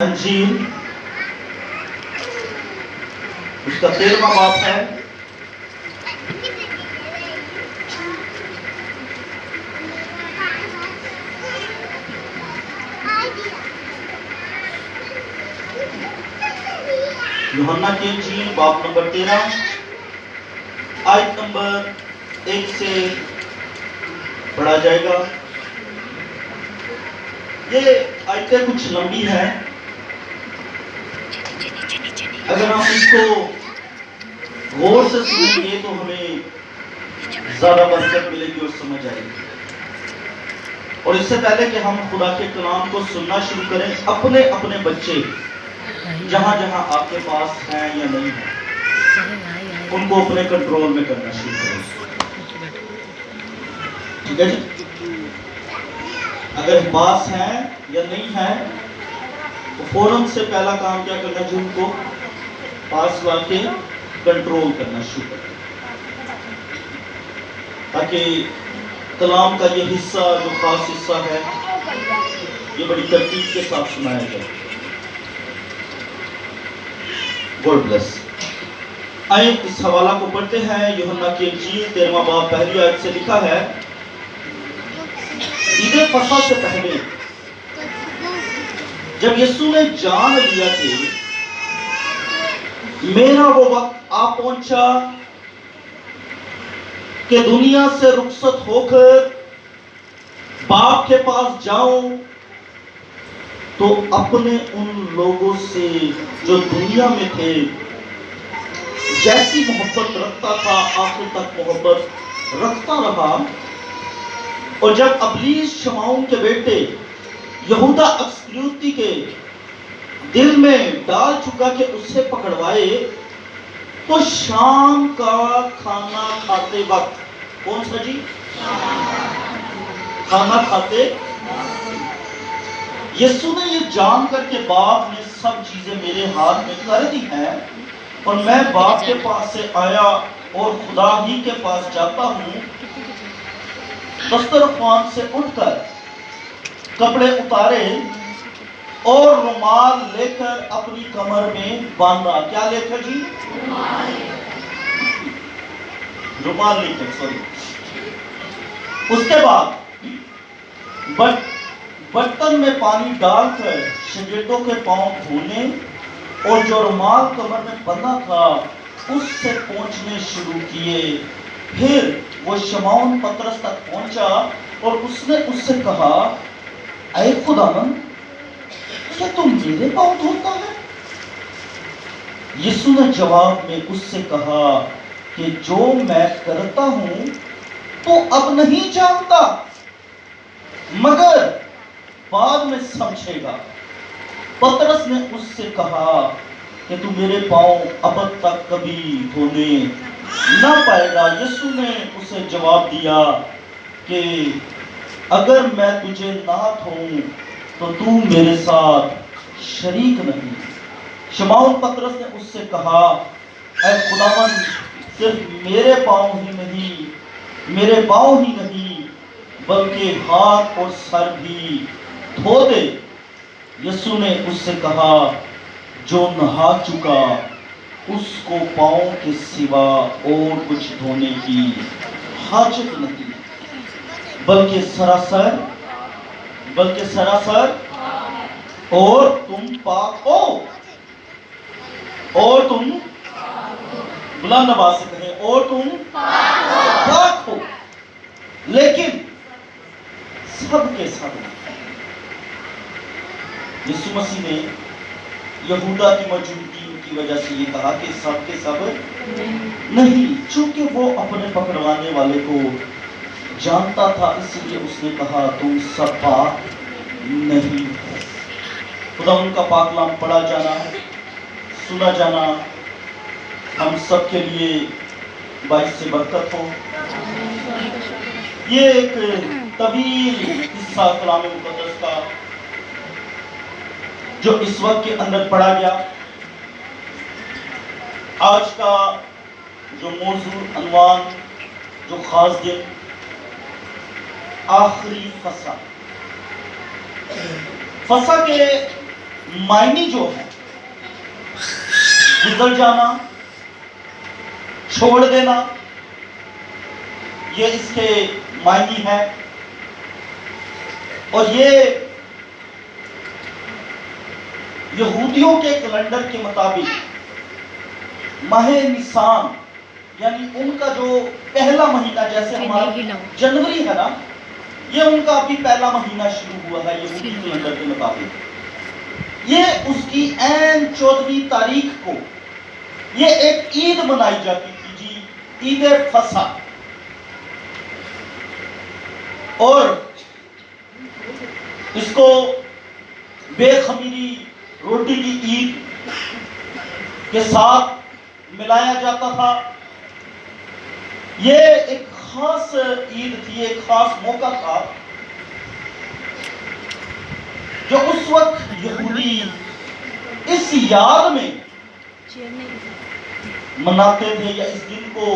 انجیل اس کا 13واں باب ہے۔ یوحنا کی انجیل باب نمبر 13 آیت نمبر 1 سے پڑھا جائے گا۔ یہ آیتیں کچھ لمبی ہیں، اگر ہم اس کو غور سے سنیں گے تو ہمیں زیادہ برکت ملے گی اور سمجھ آئے گی۔ اور اس سے پہلے کہ ہم خدا کے کلام کو سننا شروع کریں، اپنے اپنے بچے جہاں جہاں آپ کے پاس ہیں یا نہیں ہیں ان کو اپنے کنٹرول میں کرنا شروع کریں۔ ٹھیک ہے جی؟ اگر پاس ہیں یا نہیں ہیں تو فوراً سے پہلا کام کیا کرنا چاہیے، ان کو پاس لا کے کنٹرول کرنا شروع کریں، تاکہ کلام کا یہ حصہ جو خاص حصہ ہے یہ بڑی ترتیب کے ساتھ سنایا جائے۔ God bless. آئیں اس حوالہ کو پڑھتے ہیں۔ یوحنا کی انجیل 13واں باب پہلی آیت سے لکھا ہے، عید فصح سے پہلے جب یسوع نے جان لیا کہ میرا وہ وقت آ پہنچا کہ دنیا سے رخصت ہو کر باپ کے پاس جاؤں، تو اپنے ان لوگوں سے جو دنیا میں تھے جیسی محبت رکھتا تھا آخر تک محبت رکھتا رہا۔ اور جب ابلیس شمعون کے بیٹے یہودا اسکریوتی کے دل میں ڈال چکا کہ اسے پکڑوائے، تو شام کا کھانا کھاتے وقت، کون سا جی؟ کھانا کھاتے یسوع نے یہ جان کر کے باپ نے سب چیزیں میرے ہاتھ میں کر دی ہیں اور میں باپ کے پاس سے آیا اور خدا ہی کے پاس جاتا ہوں، دسترخوان سے اٹھ کر کپڑے اتارے اور رومال لے کر اپنی کمر میں باندھا۔ کیا لے کر جی؟ رومال لے کر، سوری۔ اس کے بعد برتن میں پانی ڈال کر شاگردوں کے پاؤں دھونے اور جو رومال کمر میں بندھا تھا اس سے پوچھنے شروع کیے۔ پھر وہ شمعون پترس تک پہنچا اور اس نے اس سے کہا، اے خداوند، کیا تم میرے پاؤں دھوتا ہے؟ یسوع نے جواب میں اس سے کہا کہ جو میں کرتا ہوں تو اب نہیں جانتا، مگر بعد میں سمجھے گا۔ پترس نے اس سے کہا کہ تو میرے پاؤں اب تک کبھی دھونے نہ پائے گا۔ یسوع نے اسے جواب دیا کہ اگر میں تجھے نہ دھوؤں تو تو میرے ساتھ شریک نہیں۔ شمعون پترس نے اس سے کہا، اے خداوند، صرف میرے پاؤں ہی نہیں بلکہ ہاتھ اور سر بھی دھو دے۔ یسوع نے اس سے کہا، جو نہا چکا اس کو پاؤں کے سوا اور کچھ دھونے کی حاجت نہیں، بلکہ سراسر اور تم پاک ہو۔ اور تم بلند آواز سے کہیں، اور تم پاک ہو، لیکن سب کے سب یسوع مسیح نے یہودا کی موجودگی کی وجہ سے یہ کہا کہ سب کے سب نہیں، چونکہ وہ اپنے پکڑوانے والے کو جانتا تھا، اس لیے اس نے کہا تم سب پاک نہیں ہو۔ خدا ان کا پاک کلام پڑھا جانا، سنا جانا ہم سب کے لیے باعث برکت ہو۔ یہ ایک طویل حصہ کلام مقدس کا جو اس وقت کے اندر پڑھا گیا، آج کا جو موضوع، عنوان، جو خاص دن، آخری فصح۔ فصح کے معنی جو ہے گزر جانا، چھوڑ دینا، یہ اس کے معنی ہے. اور یہ یہودیوں کے کیلنڈر کے مطابق ماہ نیسان یعنی ان کا جو پہلا مہینہ، جیسے ہمارا جنوری ہے نا، یہ ان کا ابھی پہلا مہینہ شروع ہوا ہے یہودی کیلنڈر کے مطابق. یہ اس کی عین 14ویں تاریخ کو یہ ایک عید منائی جاتی تھی جی، عید فصح. اور اس کو بے خمیری روٹی کی عید کے ساتھ ملایا جاتا تھا. یہ ایک خاص عید تھی، ایک خاص موقع تھا جو اس وقت یہودی اس یاد میں مناتے تھے یا اس دن کو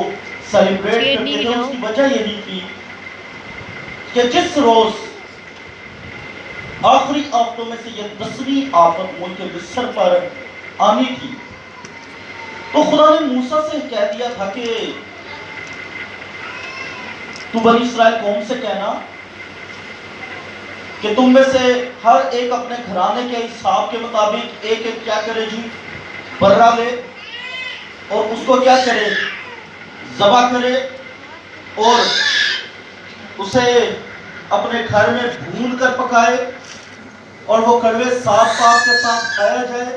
سیلیبریٹ کرتے تھے. اس کی وجہ یہی تھی کہ جس روز آخری آفتوں میں سے یہ 10ویں آفت ملک مصر پر آنی تھی، تو خدا نے موسیٰ سے کہہ دیا تھا کہ تو بنی اسرائیل قوم سے کہنا کہ تم میں سے ہر ایک اپنے گھرانے کے حساب کے مطابق ایک ایک کیا کرے جی، برہ لے اور اس کو کیا کرے، ذبح کرے اور اسے اپنے گھر میں بھون کر پکائے اور وہ کڑوے صاف کے ساتھ کھایا جائے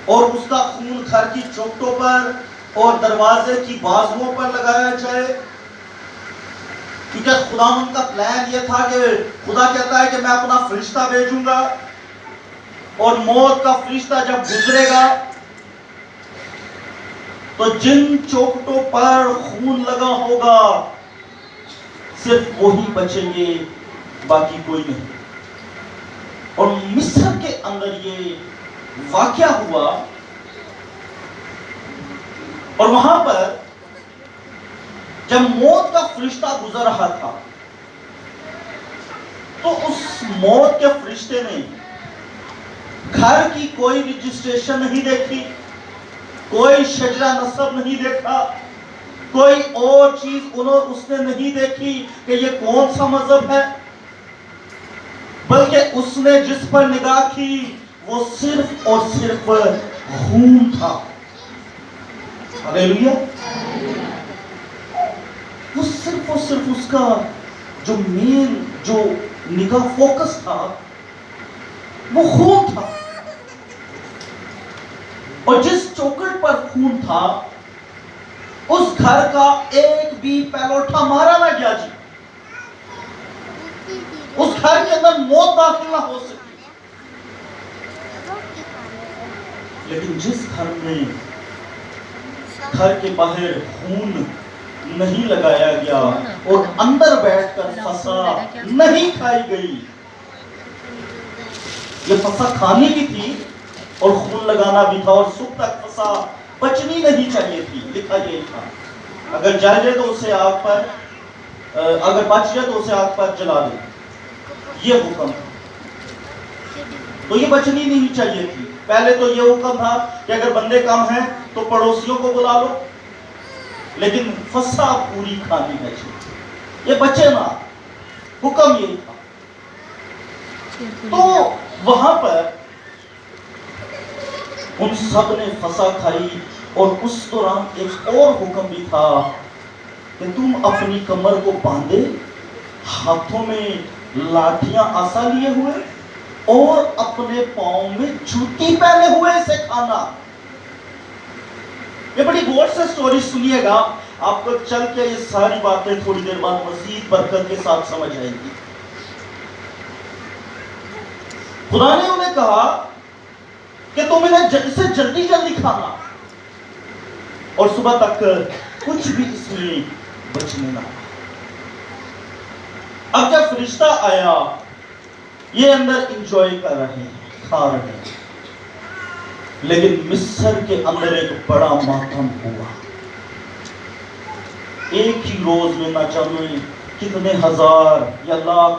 اور اس کا خون گھر کی چوکھٹوں پر اور دروازے کی بازوؤں پر لگایا جائے. کیونکہ خدا ان کا پلان یہ تھا کہ خدا کہتا ہے کہ میں اپنا فرشتہ بھیجوں گا اور موت کا فرشتہ جب گزرے گا تو جن چوکھٹوں پر خون لگا ہوگا صرف وہی بچیں گے، باقی کوئی نہیں. اور مصر کے اندر یہ واقعہ ہوا اور وہاں پر جب موت کا فرشتہ گزر رہا تھا تو اس موت کے فرشتے نے گھر کی کوئی رجسٹریشن نہیں دیکھی، کوئی شجرہ نسب نہیں دیکھا، کوئی اور چیز اس نے نہیں دیکھی کہ یہ کون سا مذہب ہے، بلکہ اس نے جس پر نگاہ کی وہ صرف اور صرف خون تھا. ہلیلویا. وہ صرف اور صرف اس کا جو مین جو نگاہ فوکس تھا وہ خون تھا. اور جس چوکٹ پر خون تھا اس گھر کا ایک بھی پیلوٹا مارا نہ گیا جی. اس گھر کے اندر موت داخل نہ ہو سکی. لیکن جس گھر میں گھر کے باہر خون نہیں لگایا گیا اور اندر بیٹھ کر فصح نہیں کھائی گئی، یہ فصح کھانی بھی تھی اور خون لگانا بھی تھا، اور صبح تک فصح بچنی نہیں چاہیے تھی. لکھا یہ تھا اگر جل جائے تو اسے آگ پر، اگر بچ جائے تو اسے آگ پر جلا دے. یہ حکم تھا. تو یہ بچنی نہیں چاہیے تھی. پہلے تو یہ حکم تھا کہ اگر بندے کم ہیں تو پڑوسیوں کو بلا لو، لیکن فصح پوری کھانی ہے جی، یہ بچے نہ. حکم یہی تھا. تو وہاں پر ان سب نے فصح کھائی. اور اس دوران ایک اور حکم بھی تھا کہ تم اپنی کمر کو باندھے، ہاتھوں میں لاٹھیاں عصا لیے ہوئے اور اپنے پاؤں میں جوتی پہنے ہوئے اسے کھانا. یہ بڑی غور سے سٹوری سنیے گا، آپ کو چل کے یہ ساری باتیں تھوڑی دیر بعد مزید برکت کے ساتھ سمجھ آئیں گی. خدا نے انہیں کہا کہ تم انہیں اسے جلدی جلدی کھانا اور صبح تک کچھ بھی اس میں بچنے نہ. اب جب فرشتہ آیا یہ اندر انجوائے کر رہے ہیں، کھا رہے ہیں، لیکن مصر کے اندر ایک بڑا ماتم ہوا. ایک ہی روز میں نہ جانے کتنے ہزار یا لاکھ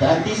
33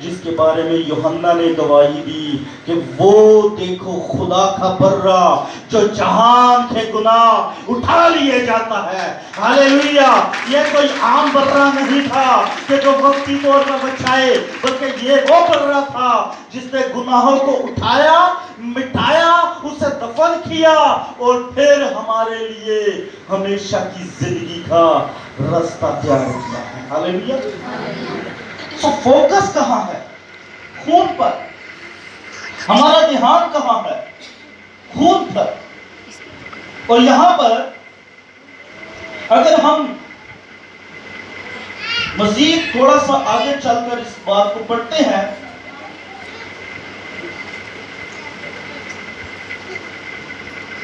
جس کے بارے میں یوحنا نے گواہی دی کہ وہ دیکھو خدا کا برہ جو جہان کے گناہ اٹھا لیے جاتا ہے. ہاللیلویا. یہ کوئی عام برہ نہیں تھا کہ جو وقتی طور پر بچائے، بلکہ یہ وہ برہ تھا جس نے گناہوں کو اٹھایا، مٹایا، اسے دفن کیا اور پھر ہمارے لیے ہمیشہ کی زندگی کا راستہ تیار کیا ہے. ہاللیلویا. سو فوکس کہاں ہے؟ خون پر. ہمارا دھیان کہاں ہے؟ خون پر. اور یہاں پر اگر ہم مزید تھوڑا سا آگے چل کر اس بات کو پڑھتے ہیں،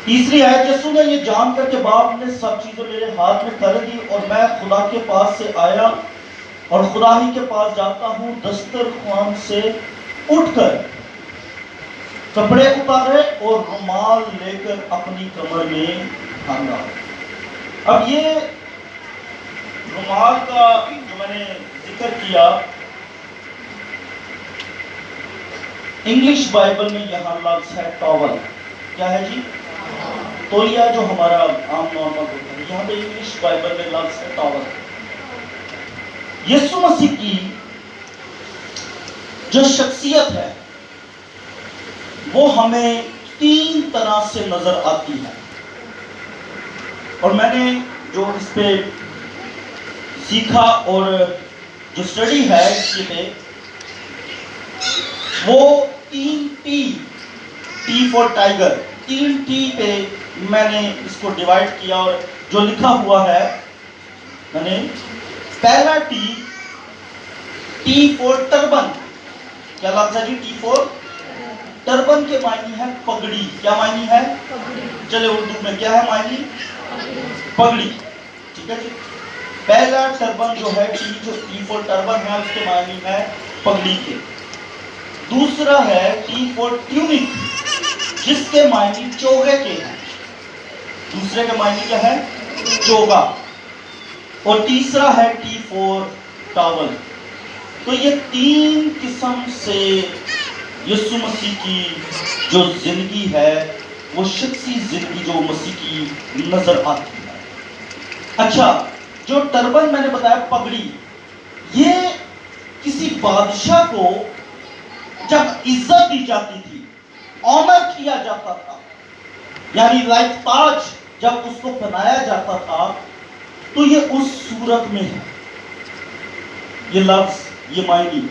تیسری آیت، یسوع نے یہ جان کر کہ باپ نے سب چیزیں میرے ہاتھ میں کر دی اور میں خدا کے پاس سے آیا اور خدا ہی کے پاس جاتا ہوں، دسترخوان سے اٹھ کر کپڑے اتارے اور رومال لے کر اپنی کمر میں باندھا. اب یہ رومال کا جو میں نے ذکر کیا، انگلش بائبل میں یہاں لفظ ہے ٹاول. کیا ہے جی؟ تولیہ جو ہمارا عام نارمل ہوتا ہے، یہاں پہ انگلش بائبل میں لفظ ہے ٹاول. یسوع مسیح کی جو شخصیت ہے وہ ہمیں 3 طرح سے نظر آتی ہے، اور میں نے جو اس پہ سیکھا اور جو اسٹڈی ہے اس پہ، وہ 3 ٹی فور ٹائگر، 3 ٹی پہ میں نے اس کو ڈیوائڈ کیا. اور جو لکھا ہوا ہے میں نے، پہلا ٹی فور ٹربن. کیا لفظ ہے جی؟ ٹی فور ٹربن کے معنی ہے پگڑی. کیا معنی ہے؟ چلے اردو میں کیا ہے معنی؟ پگڑی. ٹھیک ہے جی. پہلا ٹربن جو ہے ٹی فور ٹربن ہے، اس کے معنی ہے پگڑی کے. دوسرا ہے ٹی فور ٹیونک، جس کے معنی چوگے کے ہیں. دوسرے کا معنی کیا ہے؟ چوگا. اور تیسرا ہے ٹی فور ٹاول. تو یہ 3 قسم سے یسوع مسیح کی جو زندگی ہے، وہ شخصی زندگی جو مسیح کی نظر آتی ہے. اچھا، جو ٹربن میں نے بتایا پگڑی، یہ کسی بادشاہ کو جب عزت دی جاتی تھی، آنر کیا جاتا تھا، یعنی لائک تاج جب اس کو پہنایا جاتا تھا، تو یہ اس صورت میں ہے یہ لفظ، یہ معنی.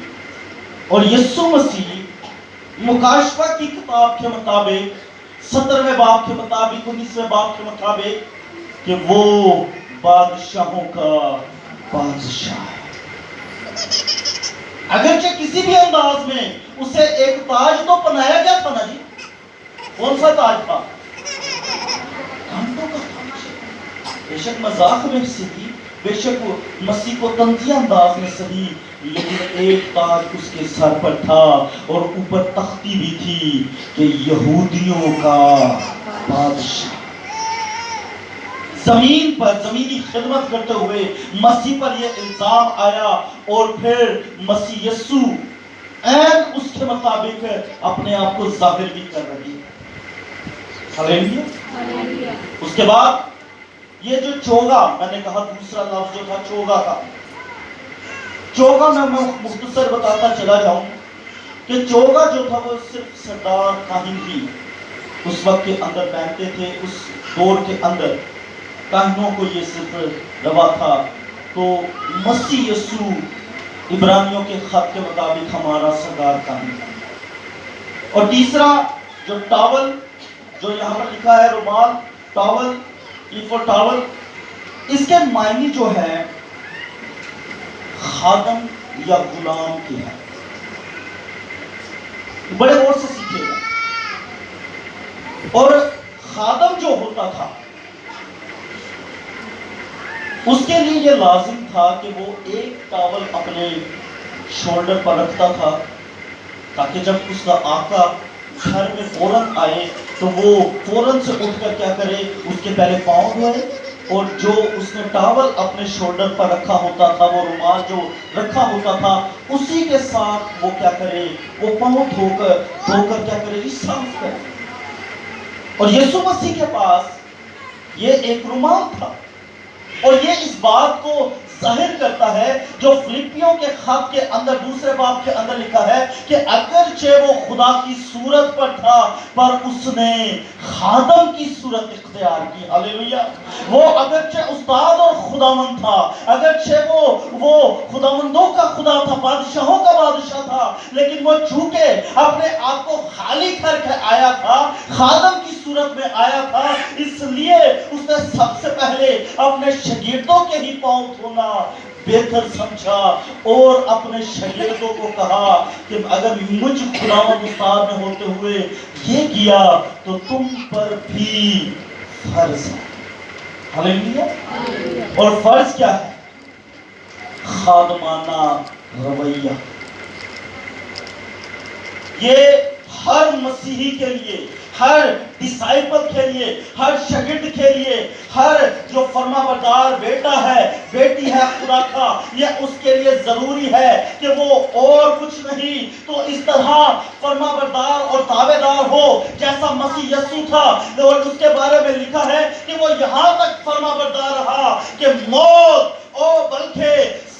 اور یسوع مسیح مکاشفہ کی کتاب کے مطابق 17ویں باب کے مطابق، 19ویں باب کے مطابق، کہ وہ بادشاہوں کا بادشاہ ہے. اگرچہ کسی بھی انداز میں اسے ایک تاج تو پہنایا گیا تھا نا جی. کون سا تاج تھا؟ گھنٹوں کا تاج. بے شک مذاق میں صحیح، بے شک مسیح کو طنزیہ انداز میں صحیح، لیکن ایک تاج اس کے سر پر تھا اور اوپر تختی بھی تھی کہ یہودیوں کا بادشاہ. زمین پر زمینی خدمت کرتے ہوئے مسیح پر یہ الزام آیا، اور پھر مسیح یسوع عین اس کے مطابق اپنے آپ کو ظاہر بھی کر رہی ہے. ہاللیلویا. اس کے بعد یہ جو چوگا، میں نے کہا دوسرا لفظ جو تھا چوگا کا. چوگا میں مختصر بتاتا چلا جاؤں کہ چوگا جو تھا وہ صرف سردار کاہن ہی اس وقت کے اندر پہنتے تھے. اس دور کے اندر کاہنوں کو یہ صرف روا تھا. تو مسیح یسوع عبرانیوں کے خط کے مطابق ہمارا سردار کاہن ہے. اور تیسرا جو ٹاول، جو یہاں پر لکھا ہے رومال، ٹاول، ٹی فور ٹاول، اس کے معنی جو ہے خادم یا غلام کے ہیں. بڑے غور سے سیکھیے گا. اور خادم جو ہوتا تھا اس کے لیے یہ لازم تھا کہ وہ ایک ٹاول اپنے شولڈر پر رکھتا تھا، تاکہ جب اس کا آقا گھر میں فوراً آئے تو وہ فوراً سے اٹھ کر کیا کرے، اس کے پہلے پاؤں دھوئے اور جو اس نے ٹاول اپنے شولڈر پر رکھا ہوتا تھا، وہ رومال جو رکھا ہوتا تھا، اسی کے ساتھ وہ کیا کرے، وہ پاؤں دھو کر کیا کرے، صاف کرے. اور یسوع مسیح کے پاس یہ ایک رومال تھا، اور یہ اس بات کو ظاہر کرتا ہے جو فلپیوں کے خط کے اندر دوسرے باب کے اندر لکھا ہے کہ اگرچہ وہ خدا کی صورت پر تھا پر اس نے خادم کی صورت اختیار کی. ہاللیلویہ. وہ اگرچہ استاد اور خداوند تھا، اگرچہ وہ خداوندوں کا خدا تھا، بادشاہوں کا بادشاہ تھا، لیکن وہ چونکہ اپنے آپ کو خالی کر کے آیا تھا، خادم کی صورت میں آیا تھا، اس لیے اس نے سب سے پہلے اپنے شاگردوں کے ہی پاؤں دھونا بہتر سمجھا، اور اپنے شاگردوں کو کہا کہ اگر مجھ خداوند استاد میں ہوتے ہوئے یہ کیا تو تم پر بھی فرض ہے. ہاللیلویہ. اور فرض کیا ہے؟ خادمانہ رویہ. یہ ہر مسیحی کے لیے، ہر ڈسائپل کے لیے، ہر شاگرد کے لیے، ہر جو فرما بردار بیٹا ہے، بیٹی ہے خدا کا، یہ اس کے لیے ضروری ہے کہ وہ اور کچھ نہیں تو اس طرح فرما بردار اور تابع دار ہو جیسا مسیح یسوع تھا. اور اس کے بارے میں لکھا ہے کہ وہ یہاں تک فرما بردار رہا کہ موت اور بلکہ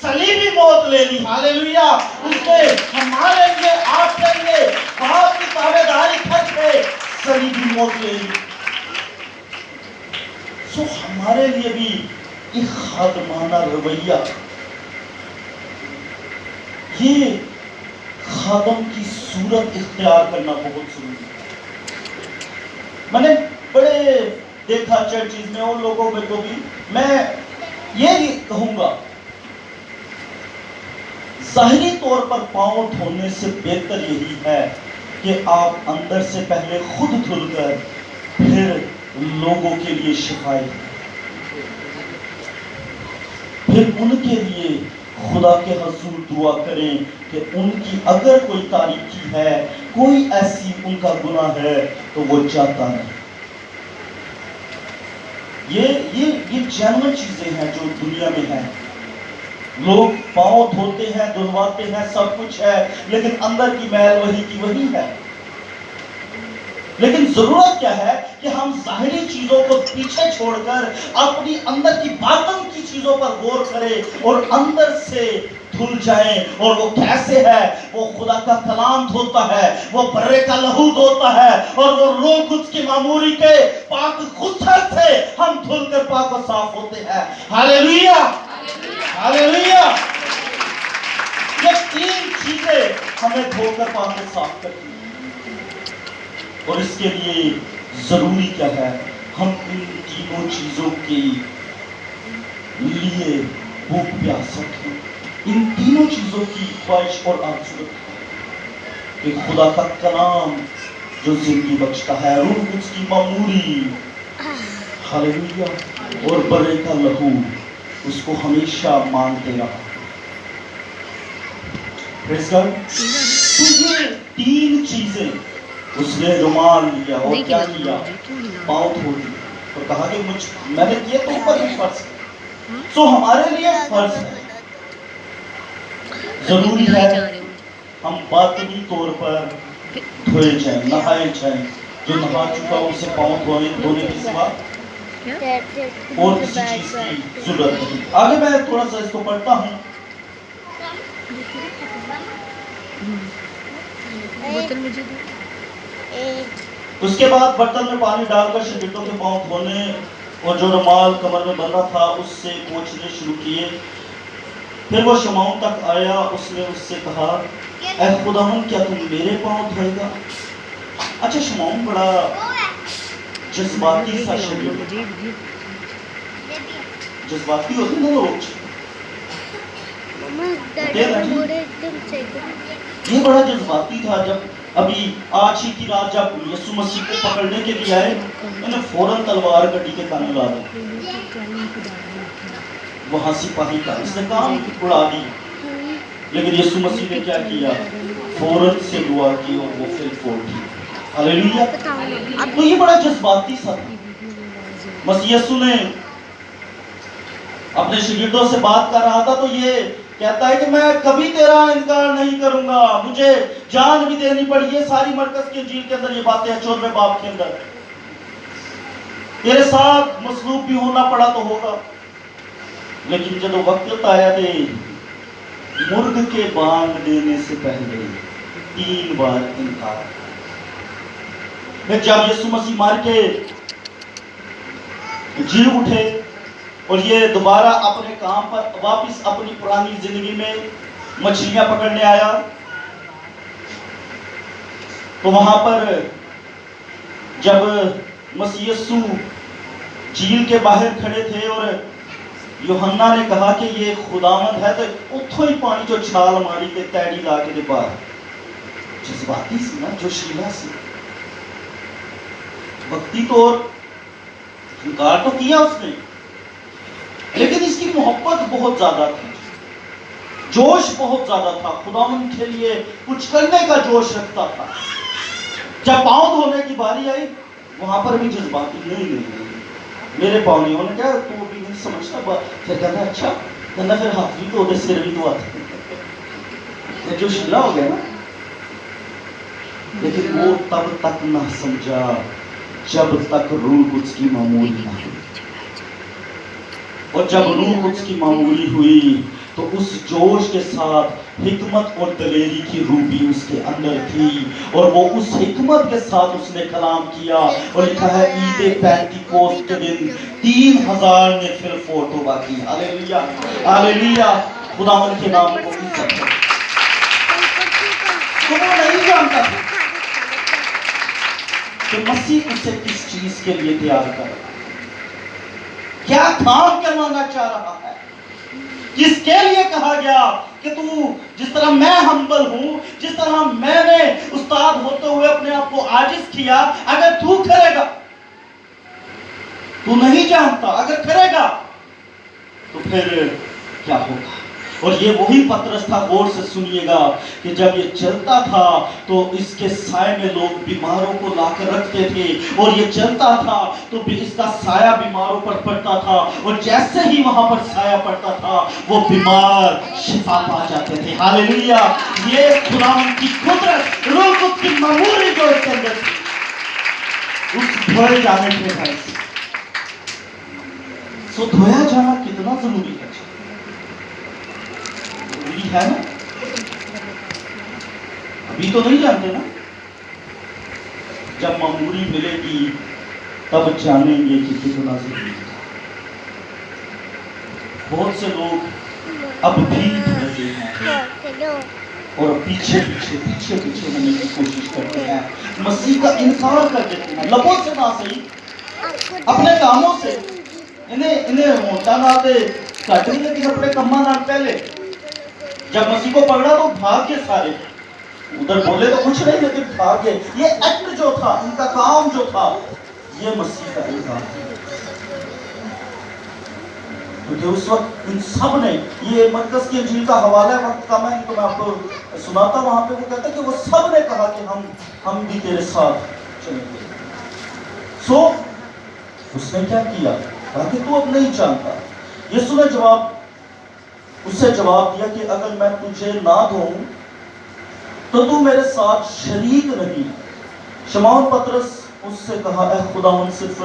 صلیبی موت لے لی. ہاللیلویہ. اس نے ہمارے لیے، آپ کے لیے باپ کی تابع داری کر کے صلیبی موت لے لی. سو ہمارے لیے بھی ایک خادمانہ رویہ، یہ خادم کی صورت اختیار کرنا بہت ضروری ہے. میں نے بڑے دیکھا چرچز میں اور لوگوں میں تو بھی، میں یہ کہوں گا ظاہری طور پر پاؤں دھونے سے بہتر یہی ہے کہ آپ اندر سے پہلے خود دھل کر پھر لوگوں کے لیے شفاعت، پھر ان کے لیے خدا کے حضور دعا کریں کہ ان کی اگر کوئی تاریکی ہے، کوئی ایسی ان کا گناہ ہے تو وہ جاتا ہے. یہ جینوئن چیزیں ہیں جو دنیا میں ہیں. لوگ پاؤں دھوتے ہیں، دھلواتے ہیں، سب کچھ ہے، لیکن اندر کی میل وہی کی وہی ہے. لیکن ضرورت کیا ہے کہ ہم ظاہری چیزوں کو پیچھے چھوڑ کر اپنی اندر کی باطن کی چیزوں پر غور کریں اور اندر سے دھل جائیں. اور وہ کیسے ہے؟ وہ خدا کا کلام دھوتا ہے، وہ برے کا لہو دھوتا ہے، اور وہ روح قدس کی معموری کے پاک غسل سے ہم دھل کر پاک و صاف ہوتے ہیں. ہاللیلویہ. ہاللیلویہ. یہ تین چیزیں ہمیں دھو کر پاک و صاف کرتی ہیں. اور اس کے لیے ضروری کیا ہے؟ ہم ان تینوں چیزوں کے لیے بھوک پیاس رکھیں، ان تینوں چیزوں کی خواہش اور آرزو رکھیں کہ خدا کا کلام جو زندگی بخشتا ہے، روح قدس کی معموری، ہاللیلویہ، اور برے کا لہو، اس کو ہمیشہ مانگتے رہا. پریز گاڈ. یہ تین چیزیں اس نے رومال لیا اور کیا کیا؟ پاؤں دھو دی اور کہا کہ میں نے کیا تو اوپر بھی فرض ہے. سو ہمارے لیے فرض ہے، ضروری ہے ہم باطنی طور پر دھوئے جائیں، نہائے جائیں. جو نہا چکا اسے پاؤں دھونے کے سوا اور کسی چیز کی ضرورت نہیں. آگے میں تھوڑا سا اس کو پڑھتا ہوں. اس کے بعد برتن میں پانی ڈال کر شاگردوں کے پاؤں دھونے اور جو رومال کمر میں بندھا تھا اس سے پوچھنے شروع کیے. پھر وہ شمعون تک آیا، اس نے اس سے کہا اے خداوند کیا تم میرے پاؤں دھوئے گا؟ اچھا شمعون بڑا جذباتی سا شاگرد، جذباتی ہوتے ہیں لوگ، یہ بڑا جذباتی تھا. جب ابھی آج ہی کی رات جب یسوع مسیح کو پکڑنے کے لیے آئے، انہوں نے فوراً تلوار گڈی کے کان میں لا دی. وہاں سپاہی کا اس نے کام اڑا دی، لیکن یسوع مسیح نے کیا کیا؟ فوراً سے دعا کی اور وہ پھر پھوڑ دی. ہاللیلویہ. تو یہ بڑا جذباتی سا تھا. مسیح یسوع نے اپنے شاگردوں سے بات کر رہا تھا تو یہ کہتا ہے کہ میں کبھی تیرا انکار نہیں کروں گا، مجھے جان بھی دینی پڑی۔ یہ ساری مرکز کی انجیل کے اندر یہ باتیں ہیں، 14ویں باب کے اندر۔ تیرے ساتھ مصلوب بھی ہونا پڑا تو ہوگا، لیکن جب وقت آیا تھے مرغ کے بانگ دینے سے پہلے 3 بار انکار۔ پھر جب یسوع مسیح مار کے جی اٹھے اور یہ دوبارہ اپنے کام پر واپس اپنی پرانی زندگی میں مچھلیاں پکڑنے آیا، تو وہاں پر جب مسیح یسوع جھیل کے باہر کھڑے تھے اور یوحنا نے کہا کہ یہ خداوند ہے، تو اتھو ہی پانی جو چھال ماری کے تیڑی لا کے دے باہر، جذباتی سی نا، جوشیلا سی، وقتی طور انکار تو کیا اس نے، لیکن اس کی محبت بہت زیادہ تھی، جوش بہت زیادہ تھا، خداوند کے لیے کچھ کرنے کا جوش رکھتا تھا۔ جب پاؤں دھونے کی باری آئی وہاں پر بھی جذباتی نہیں میرے پاؤں نہیں ہونے، کیا تو بھی نہیں سمجھتا، پھر کہنا اچھا، کہنا پھر ہاتھ بھی تو سر بھی تو آتے، جو شیلا ہو گیا نا۔ لیکن وہ تب تک نہ سمجھا جب تک روح قدس کی معمولی نہ ہوئی، اور جب روح قدس کی معمولی ہوئی تو اس جوش کے ساتھ حکمت اور دلیری کی روح بھی اس کے اندر تھی، اور وہ اس حکمت کے ساتھ اس نے کلام کیا، اور لکھا ہے عید پینتیکوست کے دن 3000 نے پھر توبہ کی۔ ہاللیلویہ ہاللیلویہ، خداوند کے نام کو عزت ہے۔ تو وہ نہیں جانتا تھا کہ مسیح اسے کس چیز کے لیے تیار کر رہا ہے، کیا کام کروانا چاہ رہا ہے، کس کے لیے کہا گیا کہ تو جس طرح میں ہمبل ہوں، جس طرح میں نے استاد ہوتے ہوئے اپنے آپ کو عاجز کیا، اگر تو کرے گا، تو نہیں جانتا، اگر کرے گا تو پھر کیا ہوگا۔ اور یہ وہی پترس تھا، غور سے سنیے گا، کہ جب یہ چلتا تھا تو اس کے سائے میں لوگ بیماروں کو لا کر رکھتے تھے، اور یہ چلتا تھا تو اس کا سایہ بیماروں پر پڑتا تھا، اور جیسے ہی وہاں پر سایہ پڑتا تھا وہ بیمار شفا پا جاتے تھے۔ ہاللیلویہ، یہ خداوند کی قدرت، روح قدس کی معمولی جو اس کے اندر تھی، اس دھوئے جانے کے بعد سو دھویا جانا کتنا ضروری ہے، ہے نا؟ ابھی تو نہیں جانتے نا، جب معمولی ملے گی تب جانیں گے کہ کتنا ضروری ہے۔ بہت سے لوگ اب بھی ڈرتے ہیں اور پیچھے ہونے کی کوشش کرتے ہیں، مسیح کا انکار کر دیتے ہیں، لبوں سے نہ صحیح، اپنے کاموں سے۔ انہیں موٹا نہ دے کٹ نہیں، لیکن اپنے کما نہ پہلے جب مسیح کو پکڑا تو بھاگ کے سارے، ادھر بولے تو کچھ نہیں لیکن بھاگ گئے۔ یہ ایکٹ جو تھا، ان کا کام جو تھا، یہ مسیح کا انکار تھا، کیونکہ اس وقت ان سب نے، یہ مرکز کی انجیل کا حوالہ ہے، وقت کم ہے تو میں آپ کو سناتا، وہاں پہ وہ کہتا ہے کہ وہ سب نے کہا کہ ہم بھی تیرے ساتھ چلیں گے۔ سو اس نے کیا کیا؟ کہا کہ تو اب نہیں جانتا۔ یسوع نے اس سے جواب دیا کہ اگر میں تجھے نہ دوں تو تو میرے ساتھ شریک نہیں۔ شمعون پطرس اس سے کہا، اے خداوند، صرف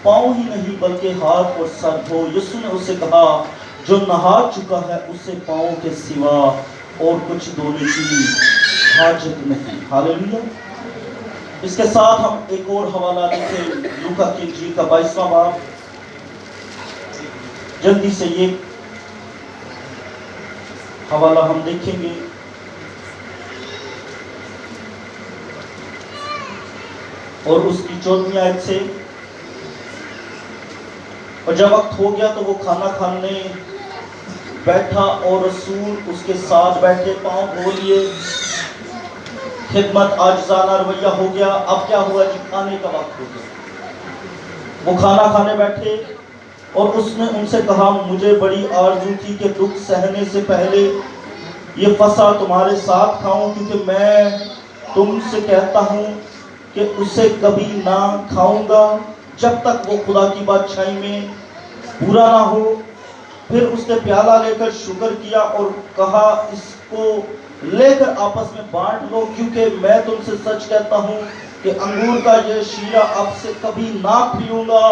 پاؤں ہی نہیں بلکہ ہاتھ اور سر دھو۔ یسوع نے اس سے کہا، جو نہا چکا ہے اسے پاؤں کے سوا اور کچھ دھونے کی حاجت نہیں۔ ہاللیلویہ۔ اس کے ساتھ ہم ایک اور حوالہ دیکھیں، لوکا کی انجیل کا 22واں باب، جلدی سے یہ حوالہ ہم دیکھیں گے۔ اور اس کی 14ویں آیت سے، اور جب وقت ہو گیا تو وہ کھانا کھانے بیٹھا اور رسول اس کے ساتھ بیٹھے، پاؤں دھو لیے، خدمت عاجزانہ رویہ ہو گیا۔ اب کیا ہوا جی؟ کھانے کا وقت ہو گیا، وہ کھانا کھانے بیٹھے اور اس نے ان سے کہا، مجھے بڑی آرزو تھی کہ دکھ سہنے سے پہلے یہ فصح تمہارے ساتھ کھاؤں، کیونکہ میں تم سے کہتا ہوں کہ اسے کبھی نہ کھاؤں گا جب تک وہ خدا کی بادشاہی میں پورا نہ ہو۔ پھر اس نے پیالہ لے کر شکر کیا اور کہا اس کو لے کر آپس میں بانٹ لو، کیونکہ میں تم سے سچ کہتا ہوں کہ انگور کا یہ شیرہ اب سے کبھی نہ پیوں گا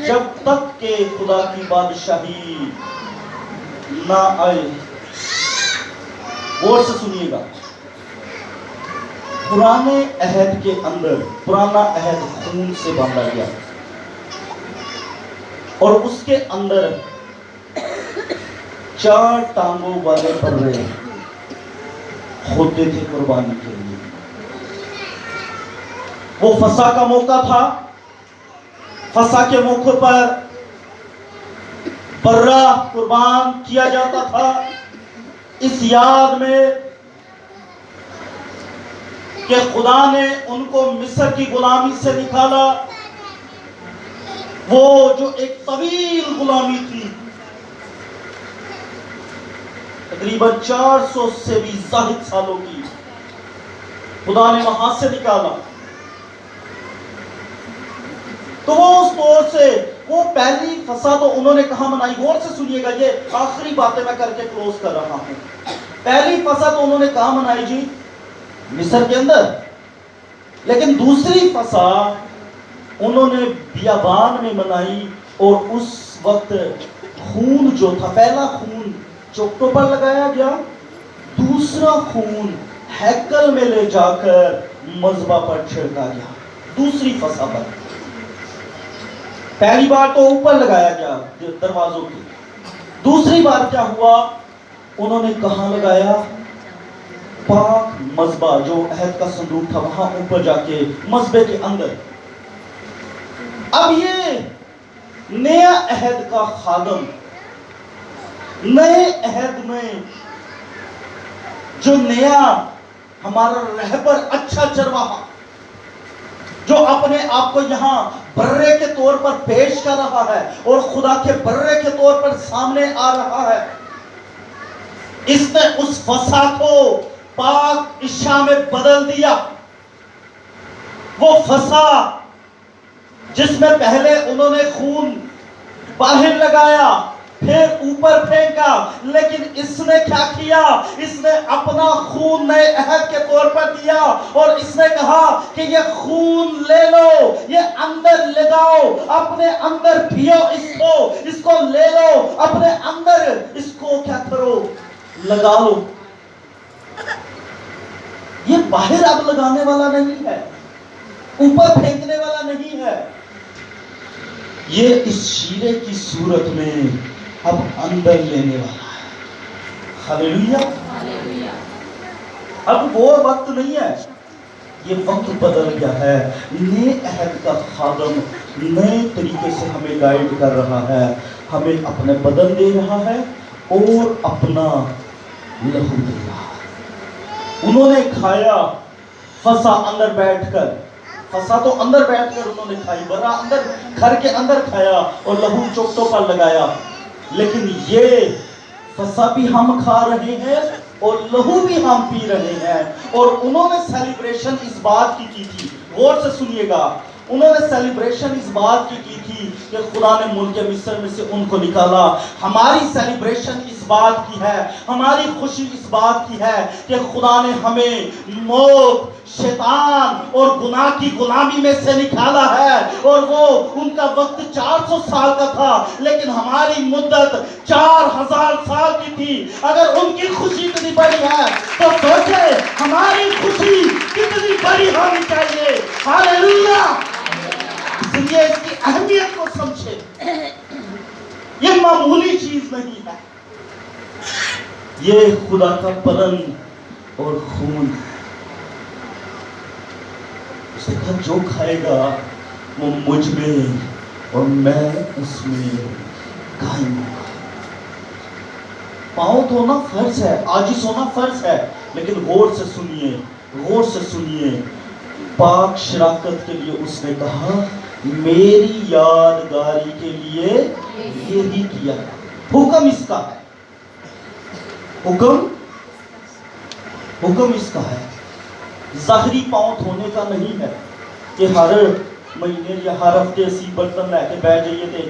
جب تک کہ خدا کی بادشاہی نہ آئے۔ غور سے سنیے گا، پرانے عہد کے اندر پرانا عہد خون سے باندھا گیا اور اس کے اندر 4 ٹانگوں والے بکرے ہوتے تھے قربانی کے لیے۔ وہ فسح کا موقع تھا، فسح کے موقع پر برہ قربان کیا جاتا تھا، اس یاد میں کہ خدا نے ان کو مصر کی غلامی سے نکالا، وہ جو ایک طویل غلامی تھی، تقریباً 400 سے بھی زائد سالوں کی، خدا نے وہاں سے نکالا۔ تو وہ اس دور سے وہ پہلی فسح تو انہوں نے کہاں منائی؟ غور سے سنیے گا، یہ آخری باتیں میں کر کے کلوز کر رہا ہوں۔ پہلی فسح تو انہوں نے کہاں منائی جی؟ مصر کے اندر۔ لیکن دوسری فسح انہوں نے بیابان میں منائی، اور اس وقت خون جو تھا، پہلا خون چوکٹوں پر لگایا گیا، دوسرا خون ہیکل میں لے جا کر مذبح پر چھڑکا گیا، دوسری فسح پر۔ پہلی بار تو اوپر لگایا گیا دروازوں کی، دوسری بار کیا ہوا؟ انہوں نے کہاں لگایا؟ پاک مذبح جو عہد کا صندوق تھا وہاں اوپر جا کے مذبح کے اندر۔ اب یہ نیا عہد کا خادم، نئے عہد میں جو نیا ہمارا رہبر، اچھا چرواہا، جو اپنے آپ کو یہاں برے کے طور پر پیش کر رہا ہے اور خدا کے برے کے طور پر سامنے آ رہا ہے، اس نے اس فسح کو پاک عشاء میں بدل دیا۔ وہ فسح جس میں پہلے انہوں نے خون باہر لگایا پھر اوپر پھینکا، لیکن اس نے کیا کیا؟ اس نے اپنا خون نئے عہد کے طور پر دیا، اور اس نے کہا کہ یہ خون لے لو، یہ اندر لگاؤ، اپنے اندر پیو، اس کو لے لو، اپنے اندر اس کو کیا کرو؟ لگا لو۔ یہ باہر اب لگانے والا نہیں ہے، اوپر پھینکنے والا نہیں ہے، یہ اس شیرے کی صورت میں اب اندر لینے والا ہے۔ ہاللیلویہ۔ اب وہ وقت نہیں ہے، یہ وقت بدل گیا ہے۔ نئے عہد کا خادم نئے طریقے سے ہمیں گائیڈ کر رہا ہے، ہمیں اپنے بدن دے رہا ہے اور اپنا لہو دے رہا ہے۔ انہوں نے کھایا فسح اندر بیٹھ کر، فسح تو اندر بیٹھ کر انہوں نے کھائی، برا اندر گھر کے اندر کھایا اور لہو چوکٹوں پر لگایا، لیکن یہ فسح بھی ہم کھا رہے ہیں اور لہو بھی ہم پی رہے ہیں۔ اور انہوں نے سیلیبریشن اس بات کی تھی، غور سے سنیے گا، انہوں نے سیلیبریشن اس بات کی تھی کہ خدا نے ملک مصر میں سے ان کو نکالا۔ ہماری سیلیبریشن اس بات کی ہے، ہماری خوشی اس بات کی ہے کہ خدا نے ہمیں موت، شیطان اور گناہ کی غلامی میں سے نکالا ہے، اور وہ ان کا وقت 400 سال کا تھا، لیکن ہماری مدت 4000 سال کی تھی۔ اگر ان کی خوشی اتنی بڑی ہے تو سوچیں ہماری خوشی کتنی بڑی ہونی چاہیے۔ ہاللیلویہ۔ اس لیے اس کی اہمیت کو سمجھے، یہ معمولی چیز نہیں ہے، یہ خدا کا بدن اور خون ہے۔ اسے کہا جو کھائے گا وہ مجھ میں اور میں اس میں قائم ہوں گا۔ پاؤں دھونا فرض ہے، عاجز ہونا فرض ہے، لیکن غور سے سنیے، غور سے سنیے، پاک شراکت کے لیے اس نے کہا میری یادگاری کے لیے یہی کیا۔ حکم اس کا ہے، حکم اس کا ہے، ظاہری پاؤں دھونے کا نہیں ہے کہ ہر مہینے یا ہر ہفتے اسی برتن لے کے بیٹھ جائیے تھے